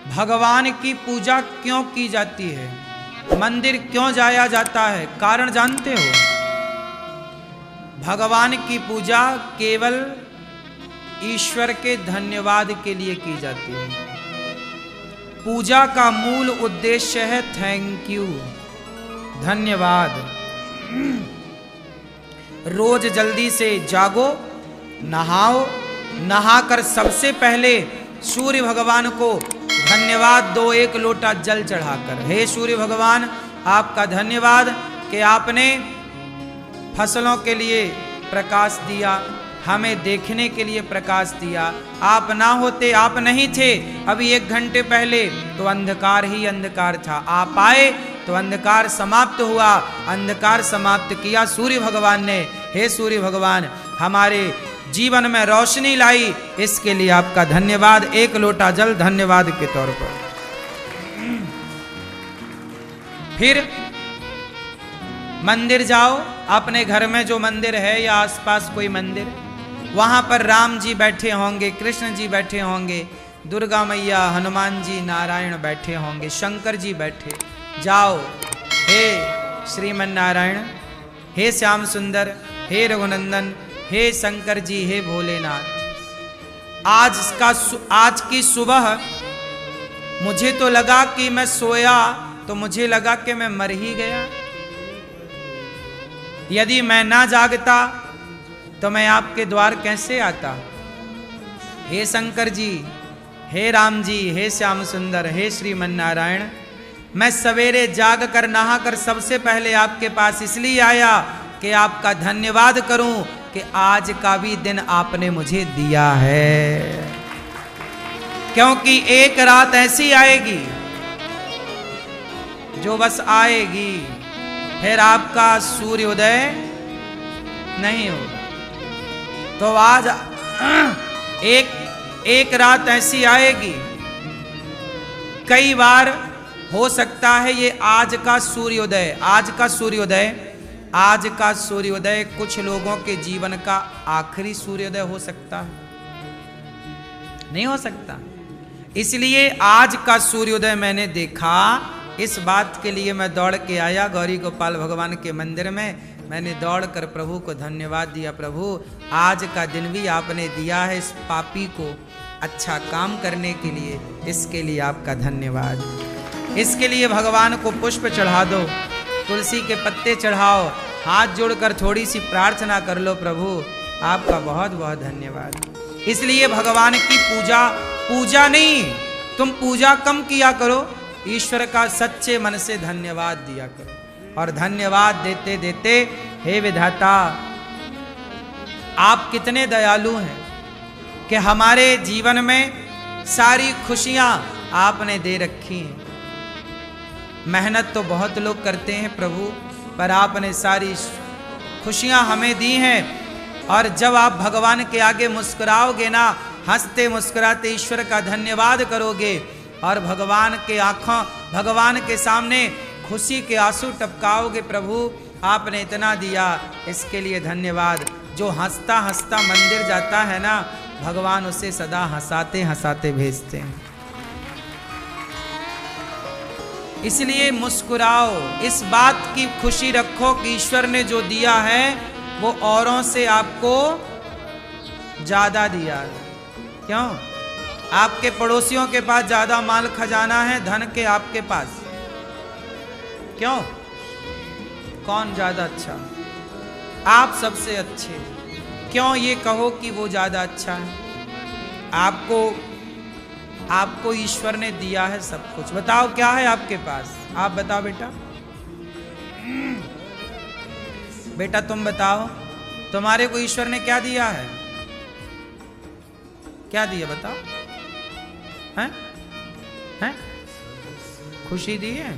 भगवान की पूजा क्यों की जाती है, मंदिर क्यों जाया जाता है, कारण जानते हो? भगवान की पूजा केवल ईश्वर के धन्यवाद के लिए की जाती है। पूजा का मूल उद्देश्य है थैंक यू, धन्यवाद। रोज जल्दी से जागो, नहाओ, नहाकर सबसे पहले सूर्य भगवान को धन्यवाद दो, एक लोटा जल चढ़ाकर। हे सूर्य भगवान, आपका धन्यवाद कि आपने फसलों के लिए प्रकाश दिया, हमें देखने के लिए प्रकाश दिया। आप ना होते, आप नहीं थे, अभी 1 घंटे पहले तो अंधकार ही अंधकार था। आप आए तो अंधकार समाप्त हुआ, अंधकार समाप्त किया सूर्य भगवान ने। हे सूर्य भगवान, हमारे जीवन में रोशनी लाई, इसके लिए आपका धन्यवाद। 1 लोटा जल धन्यवाद के तौर पर। फिर मंदिर जाओ, अपने घर में जो मंदिर है या आसपास कोई मंदिर, वहां पर राम जी बैठे होंगे, कृष्ण जी बैठे होंगे, दुर्गा मैया, हनुमान जी, नारायण बैठे होंगे, शंकर जी बैठे। जाओ, हे श्रीमन नारायण, हे श्याम सुंदर, हे रघुनंदन, हे शंकर जी, हे भोलेनाथ, आज की सुबह मुझे तो लगा कि मैं सोया तो मुझे लगा कि मैं मर ही गया। यदि मैं ना जागता तो मैं आपके द्वार कैसे आता। हे शंकर जी, हे राम जी, हे श्याम सुंदर, हे श्रीमन नारायण, मैं सवेरे जाग कर नहा कर सबसे पहले आपके पास इसलिए आया कि आपका धन्यवाद करूं कि आज का भी दिन आपने मुझे दिया है। क्योंकि एक रात ऐसी आएगी जो बस आएगी, फिर आपका सूर्योदय नहीं होगा। तो आज एक रात ऐसी आएगी, कई बार हो सकता है ये आज का सूर्योदय कुछ लोगों के जीवन का आखिरी सूर्योदय हो सकता है, नहीं हो सकता। इसलिए आज का सूर्योदय मैंने देखा, इस बात के लिए मैं दौड़ के आया गौरी गोपाल भगवान के मंदिर में। मैंने दौड़कर प्रभु को धन्यवाद दिया, प्रभु आज का दिन भी आपने दिया है इस पापी को अच्छा काम करने के लिए, इसके लिए आपका धन्यवाद। इसके लिए भगवान को पुष्प चढ़ा दो, तुलसी के पत्ते चढ़ाओ, हाथ जोड़कर थोड़ी सी प्रार्थना कर लो, प्रभु आपका बहुत बहुत धन्यवाद। इसलिए भगवान की पूजा नहीं, तुम पूजा कम किया करो, ईश्वर का सच्चे मन से धन्यवाद दिया करो। और धन्यवाद देते देते, हे विधाता, आप कितने दयालु हैं कि हमारे जीवन में सारी खुशियां आपने दे रखी हैं। मेहनत तो बहुत लोग करते हैं प्रभु, पर आपने सारी खुशियां हमें दी हैं। और जब आप भगवान के आगे मुस्कुराओगे ना, हंसते मुस्कुराते ईश्वर का धन्यवाद करोगे और भगवान के सामने खुशी के आंसू टपकाओगे, प्रभु आपने इतना दिया, इसके लिए धन्यवाद। जो हंसता हंसता मंदिर जाता है ना, भगवान उसे सदा हंसाते हंसाते भेजते हैं। इसलिए मुस्कुराओ, इस बात की खुशी रखो कि ईश्वर ने जो दिया है वो औरों से आपको ज्यादा दिया है। क्यों? आपके पड़ोसियों के पास ज्यादा माल खजाना है धन के आपके पास, क्यों? कौन ज्यादा अच्छा? आप सबसे अच्छे। क्यों ये कहो कि वो ज्यादा अच्छा है? आपको ईश्वर ने दिया है सब कुछ। बताओ क्या है आपके पास? आप बताओ बेटा, बेटा तुम बताओ, तुम्हारे को ईश्वर ने क्या दिया है? क्या दिया बताओ? हैं? खुशी दी है?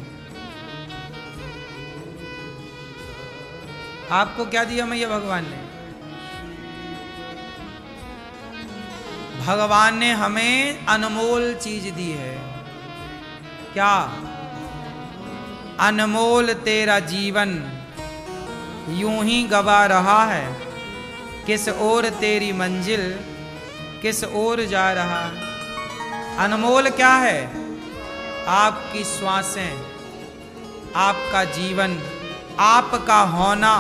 आपको क्या दिया मैया भगवान ने? भगवान ने हमें अनमोल चीज दी है। क्या? अनमोल तेरा जीवन यूं ही गवा रहा है, किस ओर तेरी मंजिल, किस ओर जा रहा है। अनमोल क्या है? आपकी श्वासें, आपका जीवन, आपका होना,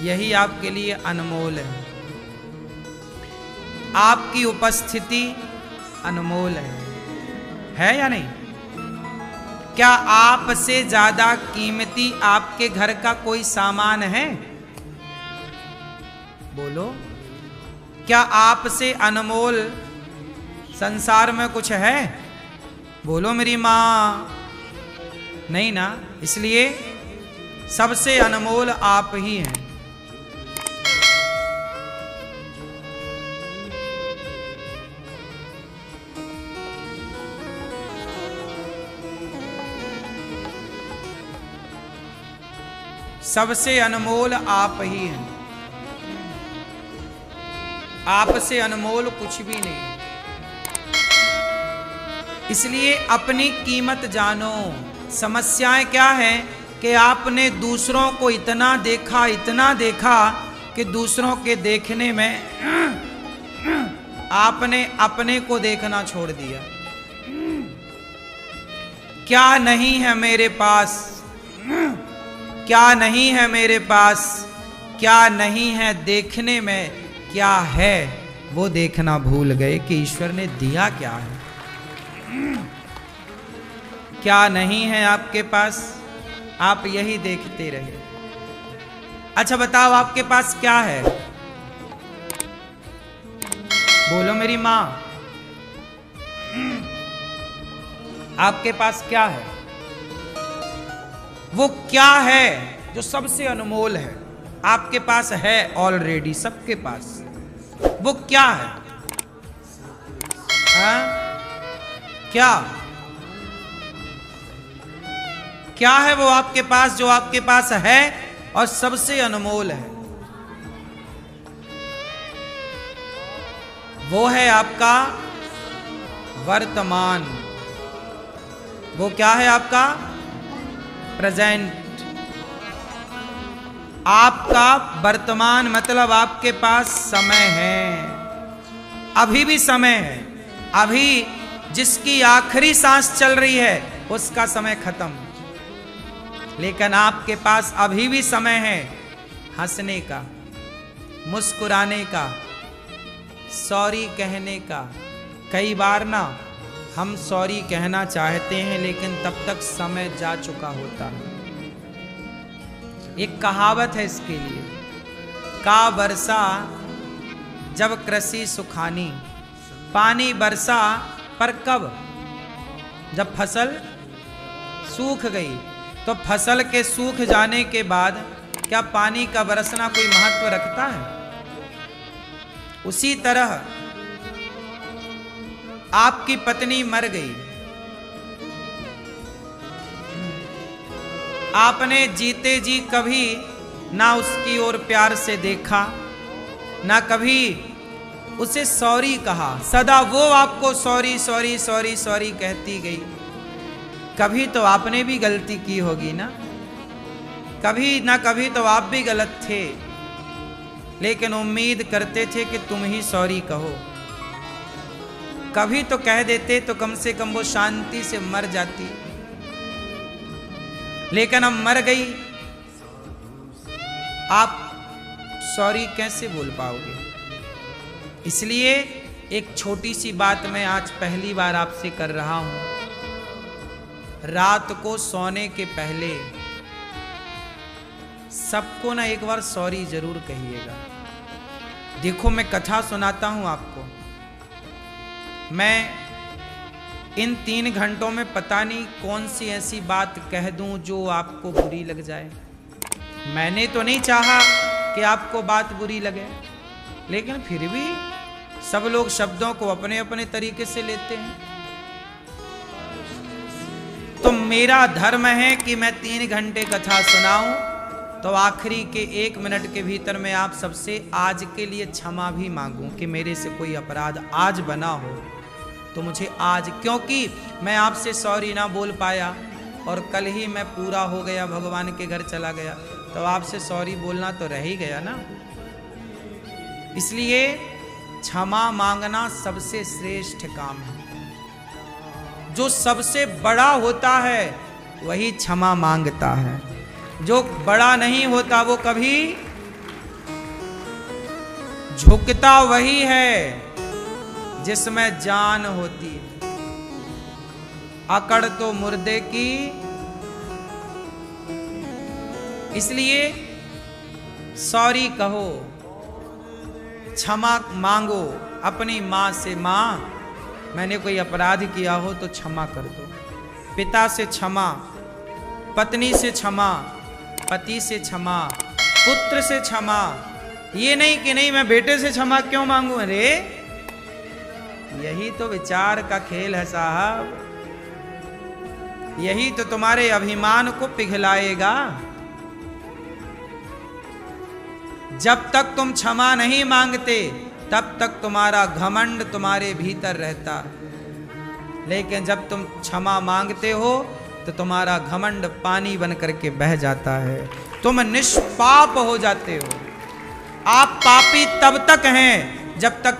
यही आपके लिए अनमोल है। आपकी उपस्थिति अनमोल है या नहीं? क्या आपसे ज्यादा कीमती आपके घर का कोई सामान है? बोलो, क्या आपसे अनमोल संसार में कुछ है? बोलो मेरी मां, नहीं ना। इसलिए सबसे अनमोल आप ही हैं। सबसे अनमोल आप ही हैं। आपसे अनमोल कुछ भी नहीं। इसलिए अपनी कीमत जानो। समस्याएं क्या है कि आपने दूसरों को इतना देखा कि दूसरों के देखने में आपने अपने को देखना छोड़ दिया। क्या नहीं है मेरे पास, क्या नहीं है मेरे पास, क्या नहीं है देखने में, क्या है वो देखना भूल गए कि ईश्वर ने दिया क्या है। क्या नहीं है आपके पास, आप यही देखते रहे। अच्छा बताओ, आपके पास क्या है? बोलो मेरी मां, आपके पास क्या है? वो क्या है जो सबसे अनमोल है? आपके पास है ऑलरेडी, सबके पास। वो क्या है? हाँ? क्या है वो आपके पास जो आपके पास है और सबसे अनमोल है? वो है आपका वर्तमान। वो क्या है? आपका प्रेजेंट। आपका वर्तमान मतलब आपके पास समय है, अभी भी समय है। अभी जिसकी आखिरी सांस चल रही है उसका समय खत्म, लेकिन आपके पास अभी भी समय है हंसने का, मुस्कुराने का, सॉरी कहने का। कई बार ना हम सॉरी कहना चाहते हैं लेकिन तब तक समय जा चुका होता है। एक कहावत है इसके लिए, का बरसा जब कृषि सुखानी। पानी बरसा पर कब? जब फसल सूख गई। तो फसल के सूख जाने के बाद क्या पानी का बरसना कोई महत्व रखता है? उसी तरह आपकी पत्नी मर गई, आपने जीते जी कभी ना उसकी ओर प्यार से देखा, ना कभी उसे सॉरी कहा। सदा वो आपको सॉरी सॉरी सॉरी सॉरी कहती गई। कभी तो आपने भी गलती की होगी ना, कभी ना कभी तो आप भी गलत थे, लेकिन उम्मीद करते थे कि तुम ही सॉरी कहो। कभी तो कह देते तो कम से कम वो शांति से मर जाती, लेकिन अब मर गई, आप सॉरी कैसे बोल पाओगे? इसलिए एक छोटी सी बात मैं आज पहली बार आपसे कर रहा हूं। रात को सोने के पहले सबको ना एक बार सॉरी जरूर कहिएगा। देखो मैं कथा सुनाता हूं आपको, मैं इन 3 घंटों में पता नहीं कौन सी ऐसी बात कह दूं जो आपको बुरी लग जाए। मैंने तो नहीं चाहा कि आपको बात बुरी लगे, लेकिन फिर भी सब लोग शब्दों को अपने अपने तरीके से लेते हैं। तो मेरा धर्म है कि मैं 3 घंटे कथा सुनाऊं, तो आखिरी के 1 मिनट के भीतर मैं आप सबसे आज के लिए क्षमा भी मांगूं कि मेरे से कोई अपराध आज बना हो तो मुझे आज, क्योंकि मैं आपसे सॉरी ना बोल पाया और कल ही मैं पूरा हो गया, भगवान के घर चला गया, तो आपसे सॉरी बोलना तो रह ही गया ना। इसलिए क्षमा मांगना सबसे श्रेष्ठ काम है। जो सबसे बड़ा होता है वही क्षमा मांगता है। जो बड़ा नहीं होता वो कभी झुकता वही है जिसमें जान होती है। अकड़ तो मुर्दे की, इसलिए सॉरी कहो, क्षमा मांगो अपनी माँ से। माँ, मैंने कोई अपराध किया हो तो क्षमा कर दो। पिता से क्षमा, पत्नी से क्षमा, पति से क्षमा, पुत्र से क्षमा। ये नहीं कि नहीं मैं बेटे से क्षमा क्यों मांगू। अरे यही तो विचार का खेल है साहब, यही तो तुम्हारे अभिमान को पिघलाएगा। जब तक तुम क्षमा नहीं मांगते तब तक तुम्हारा घमंड तुम्हारे भीतर रहता, लेकिन जब तुम क्षमा मांगते हो तो तुम्हारा घमंड पानी बन करके बह जाता है, तुम निष्पाप हो जाते हो। आप पापी तब तक हैं जब तक